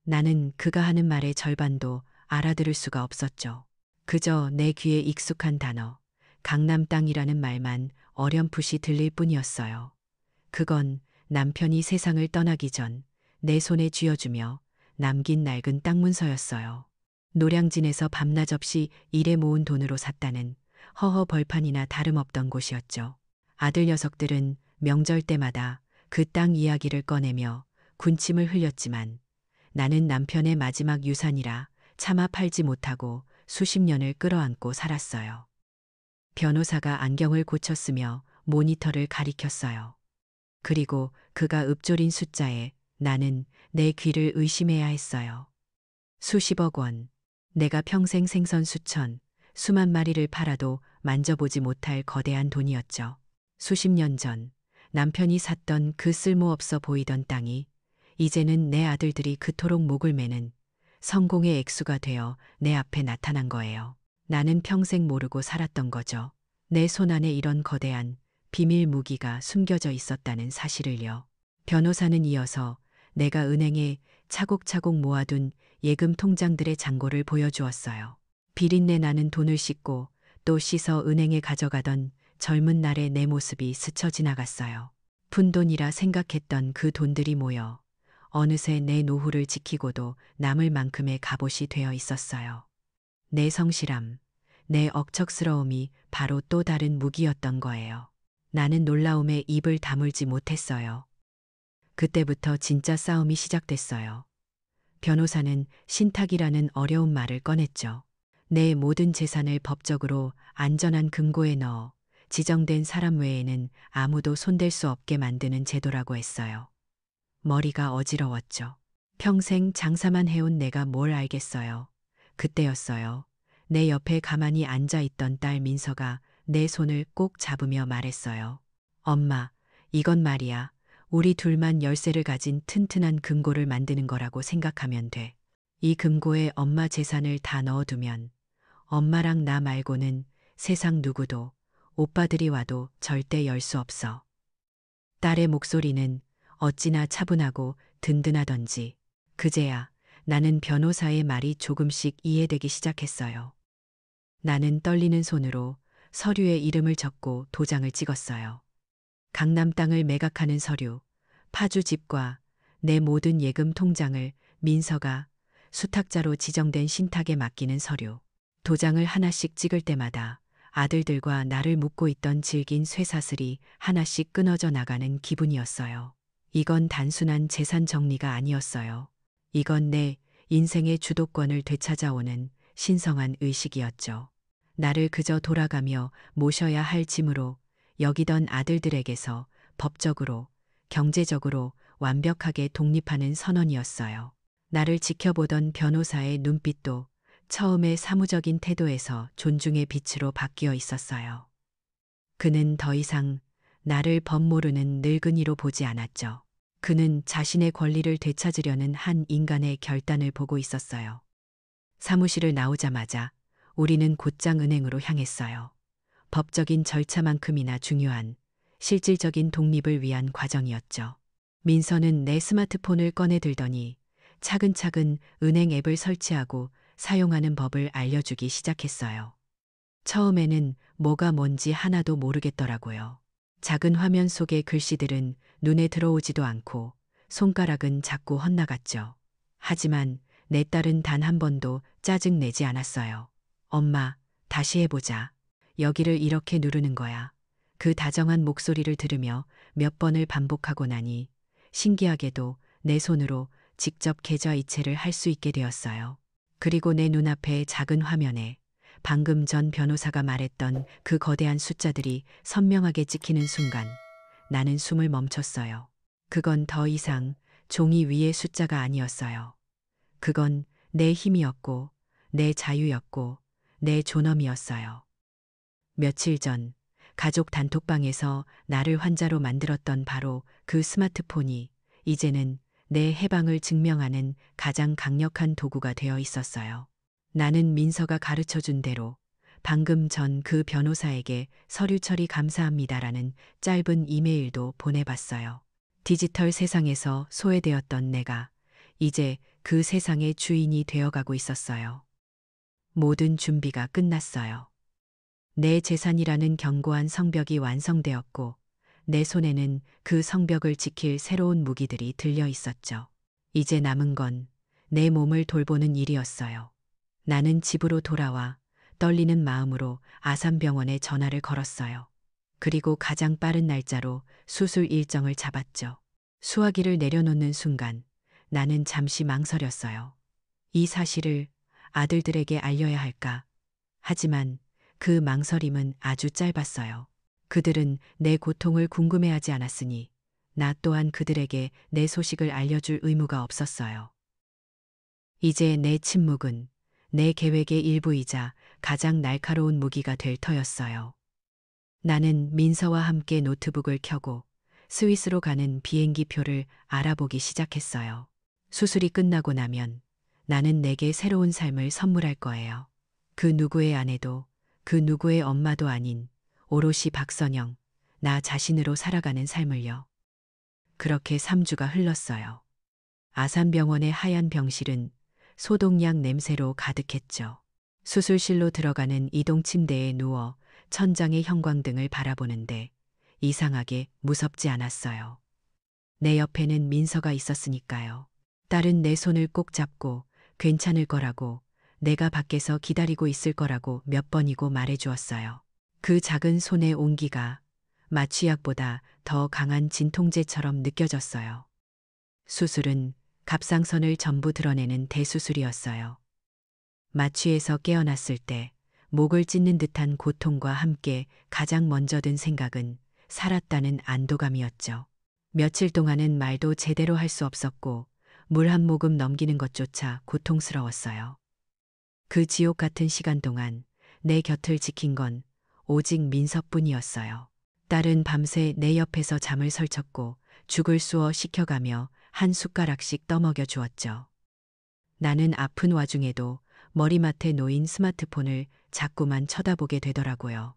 나는 그가 하는 말의 절반도 알아들을 수가 없었죠. 그저 내 귀에 익숙한 단어, 강남 땅이라는 말만 어렴풋이 들릴 뿐이었어요. 그건 남편이 세상을 떠나기 전 내 손에 쥐어주며 남긴 낡은 땅 문서였어요. 노량진에서 밤낮 없이 일해 모은 돈으로 샀다는 허허 벌판이나 다름없던 곳이었죠. 아들 녀석들은 명절 때마다 그 땅 이야기를 꺼내며 군침을 흘렸지만 나는 남편의 마지막 유산이라 차마 팔지 못하고 수십 년을 끌어안고 살았어요. 변호사가 안경을 고쳤으며 모니터를 가리켰어요. 그리고 그가 읊조린 숫자에 나는 내 귀를 의심해야 했어요. 수십억 원. 내가 평생 생선 수천, 수만 마리를 팔아도 만져보지 못할 거대한 돈이었죠. 수십 년 전 남편이 샀던 그 쓸모없어 보이던 땅이 이제는 내 아들들이 그토록 목을 매는 성공의 액수가 되어 내 앞에 나타난 거예요. 나는 평생 모르고 살았던 거죠. 내 손 안에 이런 거대한 비밀 무기가 숨겨져 있었다는 사실을요. 변호사는 이어서 내가 은행에 차곡차곡 모아둔 예금 통장들의 잔고를 보여주었어요. 비린내 나는 돈을 씻고 또 씻어 은행에 가져가던 젊은 날의 내 모습이 스쳐 지나갔어요. 푼돈이라 생각했던 그 돈들이 모여 어느새 내 노후를 지키고도 남을 만큼의 갑옷이 되어 있었어요. 내 성실함, 내 억척스러움이 바로 또 다른 무기였던 거예요. 나는 놀라움에 입을 다물지 못했어요. 그때부터 진짜 싸움이 시작됐어요. 변호사는 신탁이라는 어려운 말을 꺼냈죠. 내 모든 재산을 법적으로 안전한 금고에 넣어 지정된 사람 외에는 아무도 손댈 수 없게 만드는 제도라고 했어요. 머리가 어지러웠죠. 평생 장사만 해온 내가 뭘 알겠어요. 그때였어요. 내 옆에 가만히 앉아 있던 딸 민서가 내 손을 꼭 잡으며 말했어요. 엄마, 이건 말이야. 우리 둘만 열쇠를 가진 튼튼한 금고를 만드는 거라고 생각하면 돼. 이 금고에 엄마 재산을 다 넣어두면 엄마랑 나 말고는 세상 누구도 오빠들이 와도 절대 열 수 없어. 딸의 목소리는 어찌나 차분하고 든든하던지 그제야 나는 변호사의 말이 조금씩 이해되기 시작했어요. 나는 떨리는 손으로 서류에 이름을 적고 도장을 찍었어요. 강남 땅을 매각하는 서류, 파주 집과 내 모든 예금 통장을 민서가 수탁자로 지정된 신탁에 맡기는 서류. 도장을 하나씩 찍을 때마다 아들들과 나를 묶고 있던 질긴 쇠사슬이 하나씩 끊어져 나가는 기분이었어요. 이건 단순한 재산 정리가 아니었어요. 이건 내 인생의 주도권을 되찾아오는 신성한 의식이었죠. 나를 그저 돌아가며 모셔야 할 짐으로 여기던 아들들에게서 법적으로, 경제적으로 완벽하게 독립하는 선언이었어요. 나를 지켜보던 변호사의 눈빛도 처음에 사무적인 태도에서 존중의 빛으로 바뀌어 있었어요. 그는 더 이상 나를 법모르는 늙은이로 보지 않았죠. 그는 자신의 권리를 되찾으려는 한 인간의 결단을 보고 있었어요. 사무실을 나오자마자 우리는 곧장 은행으로 향했어요. 법적인 절차만큼이나 중요한 실질적인 독립을 위한 과정이었죠. 민서는 내 스마트폰을 꺼내 들더니 차근차근 은행 앱을 설치하고 사용하는 법을 알려주기 시작했어요. 처음에는 뭐가 뭔지 하나도 모르겠더라고요. 작은 화면 속의 글씨들은 눈에 들어오지도 않고 손가락은 자꾸 헛나갔죠. 하지만 내 딸은 단 한 번도 짜증내지 않았어요. 엄마, 다시 해보자. 여기를 이렇게 누르는 거야. 그 다정한 목소리를 들으며 몇 번을 반복하고 나니 신기하게도 내 손으로 직접 계좌 이체를 할 수 있게 되었어요. 그리고 내 눈앞의 작은 화면에 방금 전 변호사가 말했던 그 거대한 숫자들이 선명하게 찍히는 순간 나는 숨을 멈췄어요. 그건 더 이상 종이 위의 숫자가 아니었어요. 그건 내 힘이었고, 내 자유였고, 내 존엄이었어요. 며칠 전 가족 단톡방에서 나를 환자로 만들었던 바로 그 스마트폰이 이제는 내 해방을 증명하는 가장 강력한 도구가 되어 있었어요. 나는 민서가 가르쳐 준 대로 방금 전 그 변호사에게 서류 처리 감사합니다라는 짧은 이메일도 보내봤어요. 디지털 세상에서 소외되었던 내가 이제 그 세상의 주인이 되어가고 있었어요. 모든 준비가 끝났어요. 내 재산이라는 견고한 성벽이 완성되었고 내 손에는 그 성벽을 지킬 새로운 무기들이 들려 있었죠. 이제 남은 건 내 몸을 돌보는 일이었어요. 나는 집으로 돌아와 떨리는 마음으로 아산병원에 전화를 걸었어요. 그리고 가장 빠른 날짜로 수술 일정을 잡았죠. 수화기를 내려놓는 순간 나는 잠시 망설였어요. 이 사실을 아들들에게 알려야 할까? 하지만 그 망설임은 아주 짧았어요. 그들은 내 고통을 궁금해하지 않았으니 나 또한 그들에게 내 소식을 알려줄 의무가 없었어요. 이제 내 침묵은 내 계획의 일부이자 가장 날카로운 무기가 될 터였어요. 나는 민서와 함께 노트북을 켜고 스위스로 가는 비행기 표를 알아보기 시작했어요. 수술이 끝나고 나면 나는 내게 새로운 삶을 선물할 거예요. 그 누구의 아내도 그 누구의 엄마도 아닌 오롯이 박선영, 나 자신으로 살아가는 삶을요. 그렇게 3주가 흘렀어요. 아산병원의 하얀 병실은 소독약 냄새로 가득했죠. 수술실로 들어가는 이동 침대에 누워 천장의 형광등을 바라보는데 이상하게 무섭지 않았어요. 내 옆에는 민서가 있었으니까요. 딸은 내 손을 꼭 잡고 괜찮을 거라고, 내가 밖에서 기다리고 있을 거라고 몇 번이고 말해주었어요. 그 작은 손의 온기가 마취약보다 더 강한 진통제처럼 느껴졌어요. 수술은 갑상선을 전부 드러내는 대수술이었어요. 마취에서 깨어났을 때 목을 찢는 듯한 고통과 함께 가장 먼저 든 생각은 살았다는 안도감이었죠. 며칠 동안은 말도 제대로 할 수 없었고 물 한 모금 넘기는 것조차 고통스러웠어요. 그 지옥 같은 시간 동안 내 곁을 지킨 건 오직 민서뿐이었어요. 딸은 밤새 내 옆에서 잠을 설쳤고 죽을 쑤어 식혀가며 한 숟가락씩 떠먹여 주었죠. 나는 아픈 와중에도 머리맡에 놓인 스마트폰을 자꾸만 쳐다보게 되더라고요.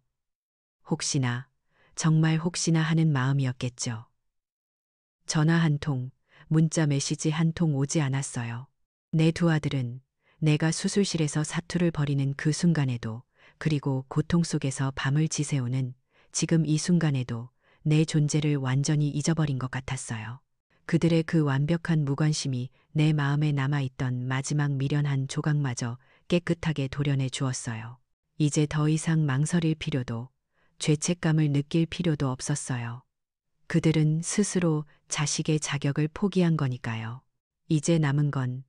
혹시나, 정말 혹시나 하는 마음이었겠죠. 전화 한 통, 문자 메시지 한 통 오지 않았어요. 내 두 아들은 내가 수술실에서 사투를 벌이는 그 순간에도, 그리고 고통 속에서 밤을 지새우는 지금 이 순간에도 내 존재를 완전히 잊어버린 것 같았어요. 그들의 그 완벽한 무관심이 내 마음에 남아있던 마지막 미련한 조각마저 깨끗하게 도려내 주었어요. 이제 더 이상 망설일 필요도, 죄책감을 느낄 필요도 없었어요. 그들은 스스로 자식의 자격을 포기한 거니까요. 이제 남은 건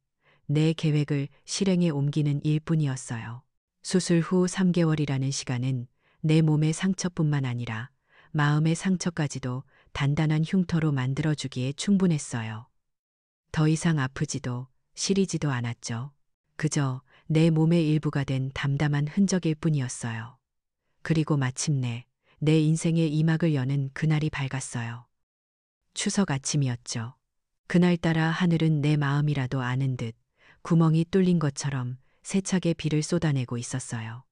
내 계획을 실행에 옮기는 일뿐이었어요. 수술 후 3개월이라는 시간은 내 몸의 상처뿐만 아니라 마음의 상처까지도 단단한 흉터로 만들어주기에 충분했어요. 더 이상 아프지도 시리지도 않았죠. 그저 내 몸의 일부가 된 담담한 흔적일 뿐이었어요. 그리고 마침내 내 인생의 이막을 여는 그날이 밝았어요. 추석 아침이었죠. 그날따라 하늘은 내 마음이라도 아는 듯 구멍이 뚫린 것처럼 세차게 비를 쏟아내고 있었어요.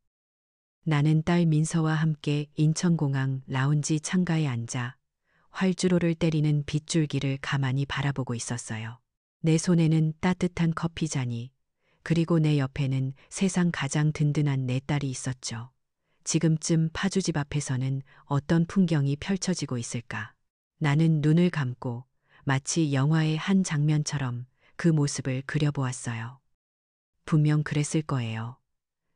나는 딸 민서와 함께 인천공항 라운지 창가에 앉아 활주로를 때리는 빗줄기를 가만히 바라보고 있었어요. 내 손에는 따뜻한 커피잔이, 그리고 내 옆에는 세상 가장 든든한 내 딸이 있었죠. 지금쯤 파주집 앞에서는 어떤 풍경이 펼쳐지고 있을까? 나는 눈을 감고 마치 영화의 한 장면처럼 그 모습을 그려보았어요. 분명 그랬을 거예요.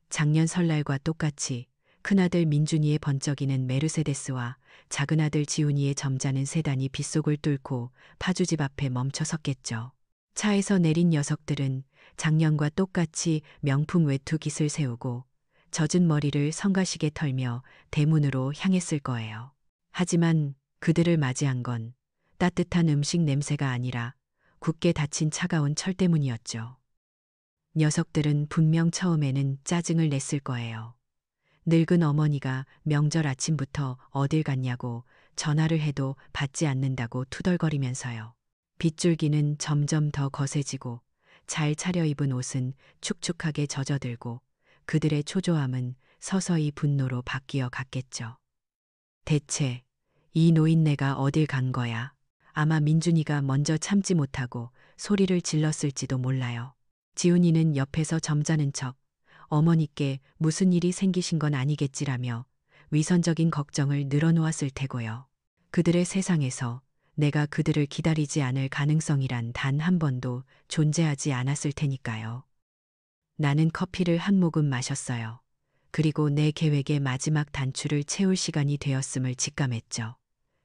작년 설날과 똑같이 큰아들 민준이의 번쩍이는 메르세데스와 작은아들 지훈이의 점잖은 세단이 빗속을 뚫고 파주집 앞에 멈춰 섰겠죠. 차에서 내린 녀석들은 작년과 똑같이 명품 외투 깃을 세우고 젖은 머리를 성가시게 털며 대문으로 향했을 거예요. 하지만 그들을 맞이한 건 따뜻한 음식 냄새가 아니라 굳게 닫힌 차가운 철대문이었죠. 녀석들은 분명 처음에는 짜증을 냈을 거예요. 늙은 어머니가 명절 아침부터 어딜 갔냐고 전화를 해도 받지 않는다고 투덜거리면서요. 빗줄기는 점점 더 거세지고 잘 차려입은 옷은 축축하게 젖어들고 그들의 초조함은 서서히 분노로 바뀌어 갔겠죠. 대체 이 노인네가 어딜 간 거야? 아마 민준이가 먼저 참지 못하고 소리를 질렀을지도 몰라요. 지훈이는 옆에서 점잖은 척 어머니께 무슨 일이 생기신 건 아니겠지라며 위선적인 걱정을 늘어놓았을 테고요. 그들의 세상에서 내가 그들을 기다리지 않을 가능성이란 단 한 번도 존재하지 않았을 테니까요. 나는 커피를 한 모금 마셨어요. 그리고 내 계획의 마지막 단추를 채울 시간이 되었음을 직감했죠.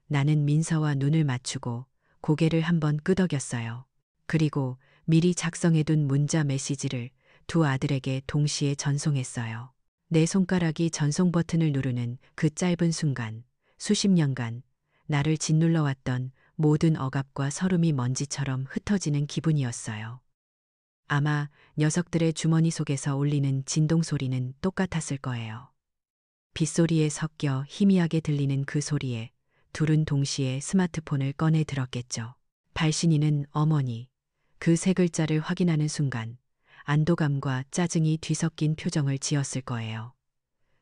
나는 민서와 눈을 맞추고 고개를 한번 끄덕였어요. 그리고 미리 작성해둔 문자 메시지를 두 아들에게 동시에 전송했어요. 내 손가락이 전송 버튼을 누르는 그 짧은 순간, 수십 년간 나를 짓눌러왔던 모든 억압과 서름이 먼지처럼 흩어지는 기분이었어요. 아마 녀석들의 주머니 속에서 울리는 진동 소리는 똑같았을 거예요. 빗소리에 섞여 희미하게 들리는 그 소리에 둘은 동시에 스마트폰을 꺼내 들었겠죠. 발신인은 어머니. 그 세 글자를 확인하는 순간 안도감과 짜증이 뒤섞인 표정을 지었을 거예요.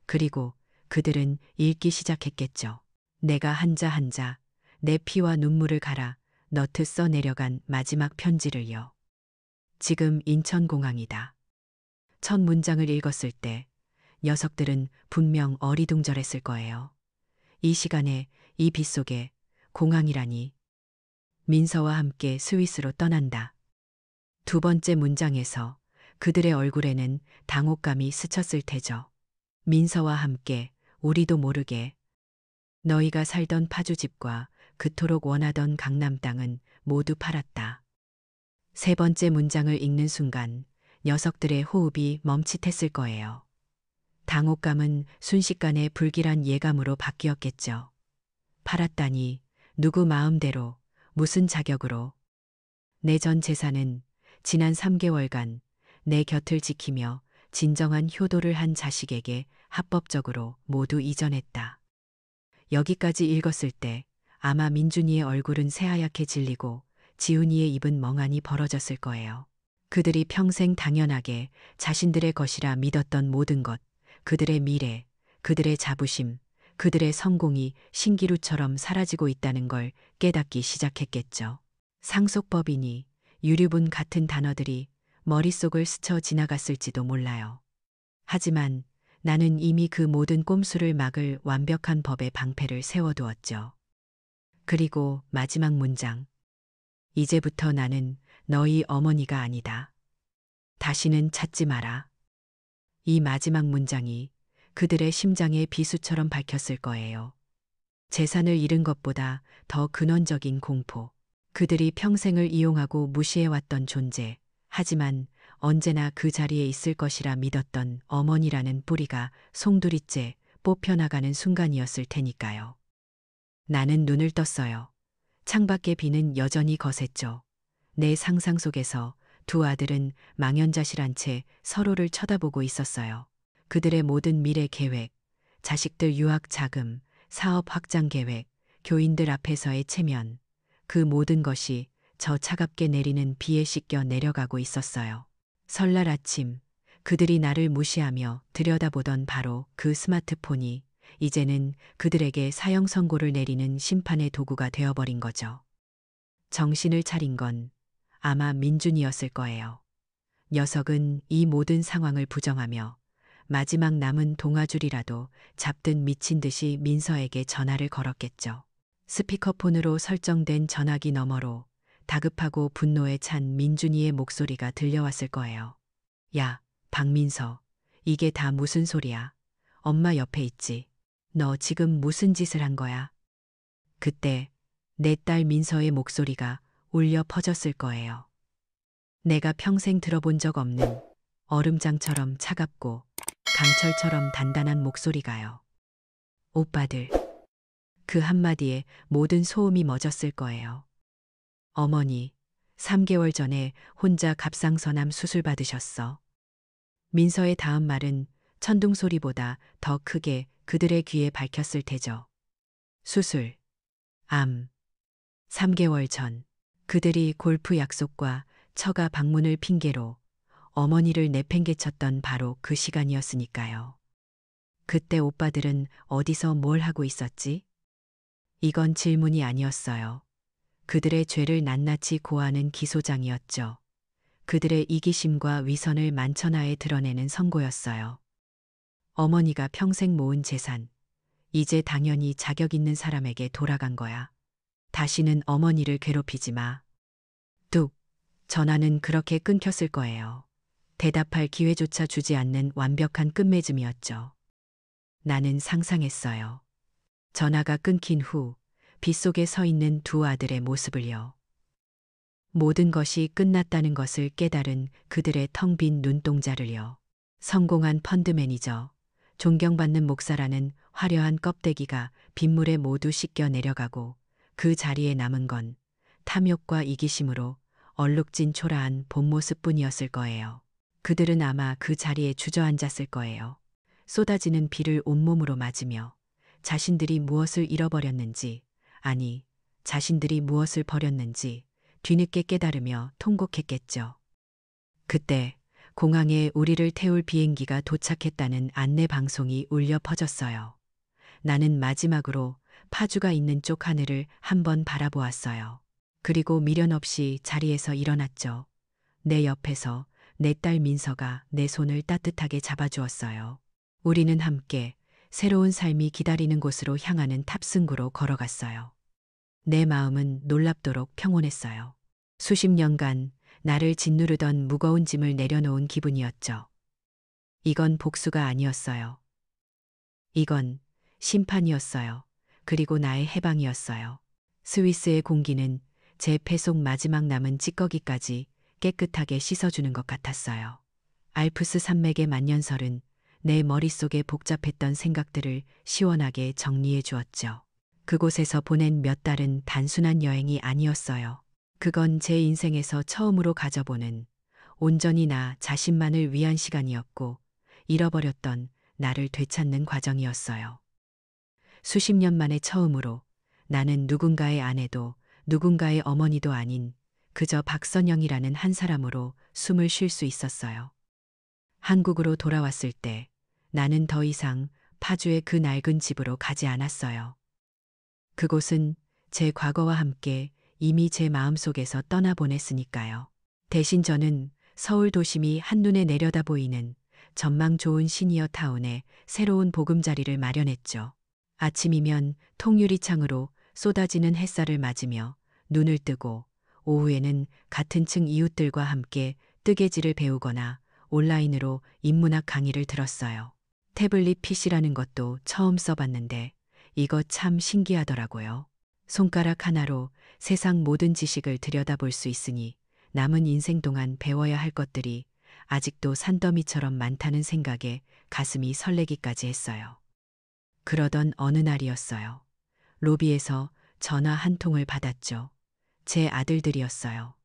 그리고 그들은 읽기 시작했겠죠. 내가 한자 한자 내 피와 눈물을 갈아 너트 써 내려간 마지막 편지를요. 지금 인천공항이다. 첫 문장을 읽었을 때 녀석들은 분명 어리둥절했을 거예요. 이 시간에 이 빗속에 공항이라니. 민서와 함께 스위스로 떠난다. 두 번째 문장에서 그들의 얼굴에는 당혹감이 스쳤을 테죠. 민서와 함께 우리도 모르게 너희가 살던 파주집과 그토록 원하던 강남 땅은 모두 팔았다. 세 번째 문장을 읽는 순간 녀석들의 호흡이 멈칫했을 거예요. 당혹감은 순식간에 불길한 예감으로 바뀌었겠죠. 팔았다니 누구 마음대로 무슨 자격으로. 내 전 재산은 지난 3개월간 내 곁을 지키며 진정한 효도를 한 자식에게 합법적으로 모두 이전했다. 여기까지 읽었을 때 아마 민준이의 얼굴은 새하얗게 질리고 지훈이의 입은 멍하니 벌어졌을 거예요. 그들이 평생 당연하게 자신들의 것이라 믿었던 모든 것, 그들의 미래, 그들의 자부심, 그들의 성공이 신기루처럼 사라지고 있다는 걸 깨닫기 시작했겠죠. 상속법이니 유류분 같은 단어들이 머릿속을 스쳐 지나갔을지도 몰라요. 하지만 나는 이미 그 모든 꼼수를 막을 완벽한 법의 방패를 세워두었죠. 그리고 마지막 문장. 이제부터 나는 너희 어머니가 아니다. 다시는 찾지 마라. 이 마지막 문장이 그들의 심장의 비수처럼 밝혔을 거예요. 재산을 잃은 것보다 더 근원적인 공포. 그들이 평생을 이용하고 무시해왔던 존재. 하지만 언제나 그 자리에 있을 것이라 믿었던 어머니라는 뿌리가 송두리째 뽑혀나가는 순간이었을 테니까요. 나는 눈을 떴어요. 창밖의 비는 여전히 거셌죠. 내 상상 속에서 두 아들은 망연자실한 채 서로를 쳐다보고 있었어요. 그들의 모든 미래 계획, 자식들 유학 자금, 사업 확장 계획, 교인들 앞에서의 체면, 그 모든 것이 저 차갑게 내리는 비에 씻겨 내려가고 있었어요. 설날 아침 그들이 나를 무시하며 들여다보던 바로 그 스마트폰이 이제는 그들에게 사형 선고를 내리는 심판의 도구가 되어버린 거죠. 정신을 차린 건 아마 민준이었을 거예요. 녀석은 이 모든 상황을 부정하며 마지막 남은 동아줄이라도 잡듯 미친 듯이 민서에게 전화를 걸었겠죠. 스피커폰으로 설정된 전화기 너머로 다급하고 분노에 찬 민준이의 목소리가 들려왔을 거예요. 야, 박민서, 이게 다 무슨 소리야? 엄마 옆에 있지. 너 지금 무슨 짓을 한 거야? 그때 내 딸 민서의 목소리가 울려 퍼졌을 거예요. 내가 평생 들어본 적 없는 얼음장처럼 차갑고 강철처럼 단단한 목소리가요. 오빠들. 그 한마디에 모든 소음이 멎었을 거예요. 어머니, 3개월 전에 혼자 갑상선암 수술 받으셨어. 민서의 다음 말은 천둥 소리보다 더 크게 그들의 귀에 밝혔을 테죠. 수술, 암, 3개월 전 그들이 골프 약속과 처가 방문을 핑계로 어머니를 내팽개쳤던 바로 그 시간이었으니까요. 그때 오빠들은 어디서 뭘 하고 있었지? 이건 질문이 아니었어요. 그들의 죄를 낱낱이 고하는 기소장이었죠. 그들의 이기심과 위선을 만천하에 드러내는 선고였어요. 어머니가 평생 모은 재산, 이제 당연히 자격 있는 사람에게 돌아간 거야. 다시는 어머니를 괴롭히지 마. 뚝. 전화는 그렇게 끊겼을 거예요. 대답할 기회조차 주지 않는 완벽한 끝맺음이었죠. 나는 상상했어요. 전화가 끊긴 후 빗속에 서 있는 두 아들의 모습을요. 모든 것이 끝났다는 것을 깨달은 그들의 텅 빈 눈동자를요. 성공한 펀드 매니저, 존경받는 목사라는 화려한 껍데기가 빗물에 모두 씻겨 내려가고 그 자리에 남은 건 탐욕과 이기심으로 얼룩진 초라한 본 모습뿐이었을 거예요. 그들은 아마 그 자리에 주저앉았을 거예요. 쏟아지는 비를 온몸으로 맞으며 자신들이 무엇을 잃어버렸는지, 아니, 자신들이 무엇을 버렸는지 뒤늦게 깨달으며 통곡했겠죠. 그때 공항에 우리를 태울 비행기가 도착했다는 안내 방송이 울려 퍼졌어요. 나는 마지막으로 파주가 있는 쪽 하늘을 한번 바라보았어요. 그리고 미련 없이 자리에서 일어났죠. 내 옆에서 내 딸 민서가 내 손을 따뜻하게 잡아주었어요. 우리는 함께 새로운 삶이 기다리는 곳으로 향하는 탑승구로 걸어갔어요. 내 마음은 놀랍도록 평온했어요. 수십 년간 나를 짓누르던 무거운 짐을 내려놓은 기분이었죠. 이건 복수가 아니었어요. 이건 심판이었어요. 그리고 나의 해방이었어요. 스위스의 공기는 제 폐 속 마지막 남은 찌꺼기까지 깨끗하게 씻어주는 것 같았어요. 알프스 산맥의 만년설은 내 머릿속에 복잡했던 생각들을 시원하게 정리해 주었죠. 그곳에서 보낸 몇 달은 단순한 여행이 아니었어요. 그건 제 인생에서 처음으로 가져보는 온전히 나 자신만을 위한 시간이었고 잃어버렸던 나를 되찾는 과정이었어요. 수십 년 만에 처음으로 나는 누군가의 아내도 누군가의 어머니도 아닌 그저 박선영이라는 한 사람으로 숨을 쉴 수 있었어요. 한국으로 돌아왔을 때 나는 더 이상 파주의 그 낡은 집으로 가지 않았어요. 그곳은 제 과거와 함께 이미 제 마음속에서 떠나보냈으니까요. 대신 저는 서울 도심이 한눈에 내려다 보이는 전망 좋은 시니어 타운에 새로운 보금자리를 마련했죠. 아침이면 통유리창으로 쏟아지는 햇살을 맞으며 눈을 뜨고 오후에는 같은 층 이웃들과 함께 뜨개질을 배우거나 온라인으로 인문학 강의를 들었어요. 태블릿 PC라는 것도 처음 써봤는데 이거 참 신기하더라고요. 손가락 하나로 세상 모든 지식을 들여다볼 수 있으니 남은 인생 동안 배워야 할 것들이 아직도 산더미처럼 많다는 생각에 가슴이 설레기까지 했어요. 그러던 어느 날이었어요. 로비에서 전화 한 통을 받았죠. 제 아들들이었어요.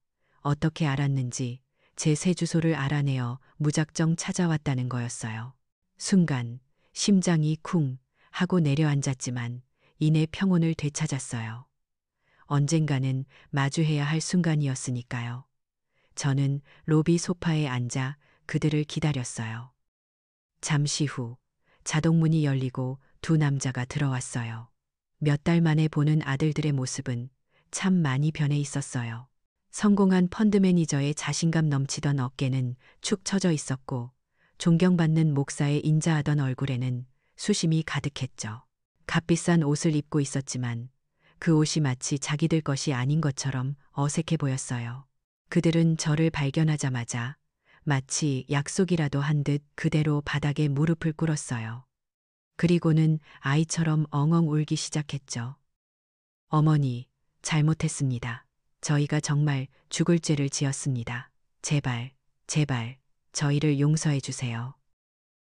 어떻게 알았는지 제 새 주소를 알아내어 무작정 찾아왔다는 거였어요. 순간 심장이 쿵 하고 내려앉았지만 이내 평온을 되찾았어요. 언젠가는 마주해야 할 순간이었으니까요. 저는 로비 소파에 앉아 그들을 기다렸어요. 잠시 후 자동문이 열리고 두 남자가 들어왔어요. 몇 달 만에 보는 아들들의 모습은 참 많이 변해 있었어요. 성공한 펀드 매니저의 자신감 넘치던 어깨는 축 처져 있었고 존경받는 목사의 인자하던 얼굴에는 수심이 가득했죠. 값비싼 옷을 입고 있었지만 그 옷이 마치 자기들 것이 아닌 것처럼 어색해 보였어요. 그들은 저를 발견하자마자 마치 약속이라도 한 듯 그대로 바닥에 무릎을 꿇었어요. 그리고는 아이처럼 엉엉 울기 시작했죠. 어머니, 잘못했습니다. 저희가 정말 죽을 죄를 지었습니다. 제발, 제발, 저희를 용서해 주세요.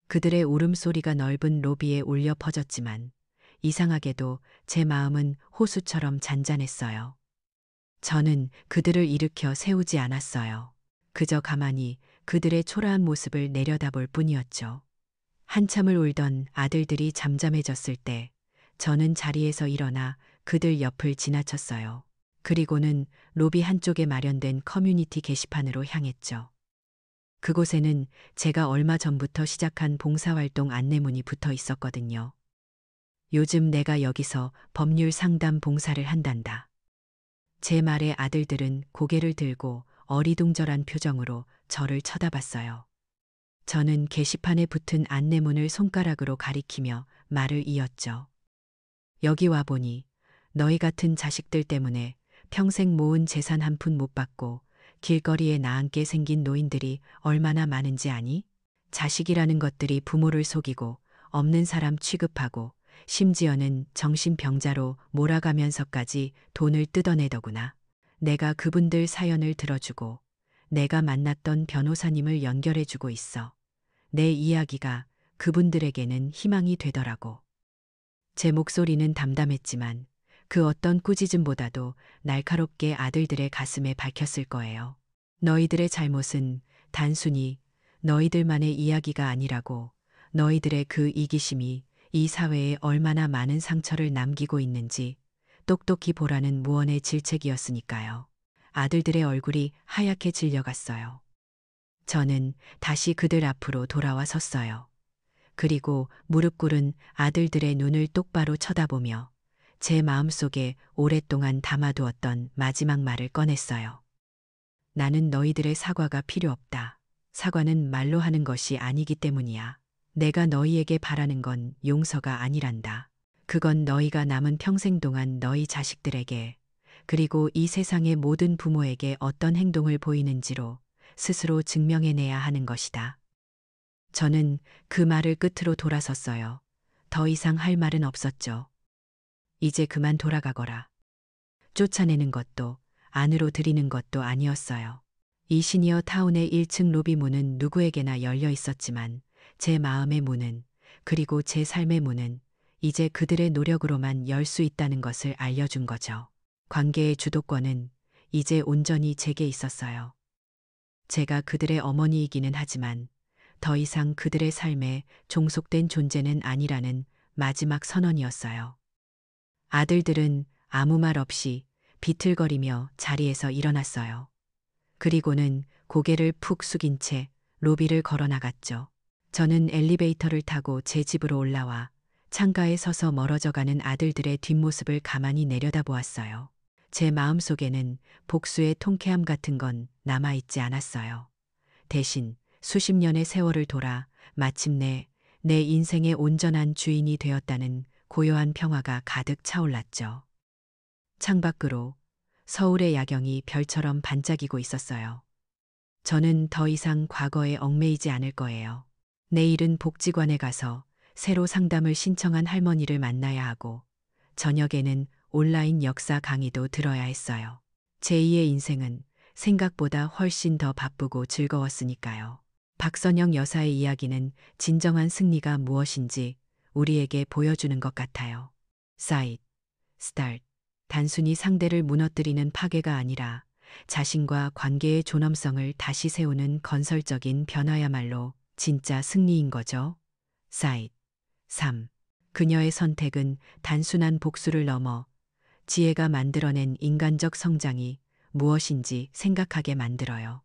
그들의 울음소리가 넓은 로비에 울려 퍼졌지만 이상하게도 제 마음은 호수처럼 잔잔했어요. 저는 그들을 일으켜 세우지 않았어요. 그저 가만히 그들의 초라한 모습을 내려다볼 뿐이었죠. 한참을 울던 아들들이 잠잠해졌을 때 저는 자리에서 일어나 그들 옆을 지나쳤어요. 그리고는 로비 한쪽에 마련된 커뮤니티 게시판으로 향했죠. 그곳에는 제가 얼마 전부터 시작한 봉사활동 안내문이 붙어 있었거든요. 요즘 내가 여기서 법률 상담 봉사를 한단다. 제 말에 아들들은 고개를 들고 어리둥절한 표정으로 저를 쳐다봤어요. 저는 게시판에 붙은 안내문을 손가락으로 가리키며 말을 이었죠. 여기 와보니 너희 같은 자식들 때문에 평생 모은 재산 한 푼 못 받고 길거리에 나앉게 생긴 노인들이 얼마나 많은지 아니? 자식이라는 것들이 부모를 속이고 없는 사람 취급하고 심지어는 정신병자로 몰아가면서까지 돈을 뜯어내더구나. 내가 그분들 사연을 들어주고 내가 만났던 변호사님을 연결해주고 있어. 내 이야기가 그분들에게는 희망이 되더라고. 제 목소리는 담담했지만 그 어떤 꾸짖음보다도 날카롭게 아들들의 가슴에 박혔을 거예요. 너희들의 잘못은 단순히 너희들만의 이야기가 아니라고, 너희들의 그 이기심이 이 사회에 얼마나 많은 상처를 남기고 있는지 똑똑히 보라는 무언의 질책이었으니까요. 아들들의 얼굴이 하얗게 질려갔어요. 저는 다시 그들 앞으로 돌아와 섰어요. 그리고 무릎 꿇은 아들들의 눈을 똑바로 쳐다보며 제 마음속에 오랫동안 담아두었던 마지막 말을 꺼냈어요. 나는 너희들의 사과가 필요 없다. 사과는 말로 하는 것이 아니기 때문이야. 내가 너희에게 바라는 건 용서가 아니란다. 그건 너희가 남은 평생 동안 너희 자식들에게, 그리고 이 세상의 모든 부모에게 어떤 행동을 보이는지로 스스로 증명해내야 하는 것이다. 저는 그 말을 끝으로 돌아섰어요. 더 이상 할 말은 없었죠. 이제 그만 돌아가거라. 쫓아내는 것도 안으로 들이는 것도 아니었어요. 이 시니어 타운의 1층 로비 문은 누구에게나 열려 있었지만 제 마음의 문은, 그리고 제 삶의 문은 이제 그들의 노력으로만 열 수 있다는 것을 알려준 거죠. 관계의 주도권은 이제 온전히 제게 있었어요. 제가 그들의 어머니이기는 하지만 더 이상 그들의 삶에 종속된 존재는 아니라는 마지막 선언이었어요. 아들들은 아무 말 없이 비틀거리며 자리에서 일어났어요. 그리고는 고개를 푹 숙인 채 로비를 걸어 나갔죠. 저는 엘리베이터를 타고 제 집으로 올라와 창가에 서서 멀어져가는 아들들의 뒷모습을 가만히 내려다보았어요. 제 마음속에는 복수의 통쾌함 같은 건 남아있지 않았어요. 대신 수십 년의 세월을 돌아 마침내 내 인생의 온전한 주인이 되었다는 고요한 평화가 가득 차올랐죠. 창밖으로 서울의 야경이 별처럼 반짝이고 있었어요. 저는 더 이상 과거에 얽매이지 않을 거예요. 내일은 복지관에 가서 새로 상담을 신청한 할머니를 만나야 하고, 저녁에는 온라인 역사 강의도 들어야 했어요. 제2의 인생은 생각보다 훨씬 더 바쁘고 즐거웠으니까요. 박선영 여사의 이야기는 진정한 승리가 무엇인지 우리에게 보여주는 것 같아요. 사이트, 스타트. 단순히 상대를 무너뜨리는 파괴가 아니라 자신과 관계의 존엄성을 다시 세우는 건설적인 변화야말로 진짜 승리인 거죠. 사이트. 3. 그녀의 선택은 단순한 복수를 넘어 지혜가 만들어낸 인간적 성장이 무엇인지 생각하게 만들어요.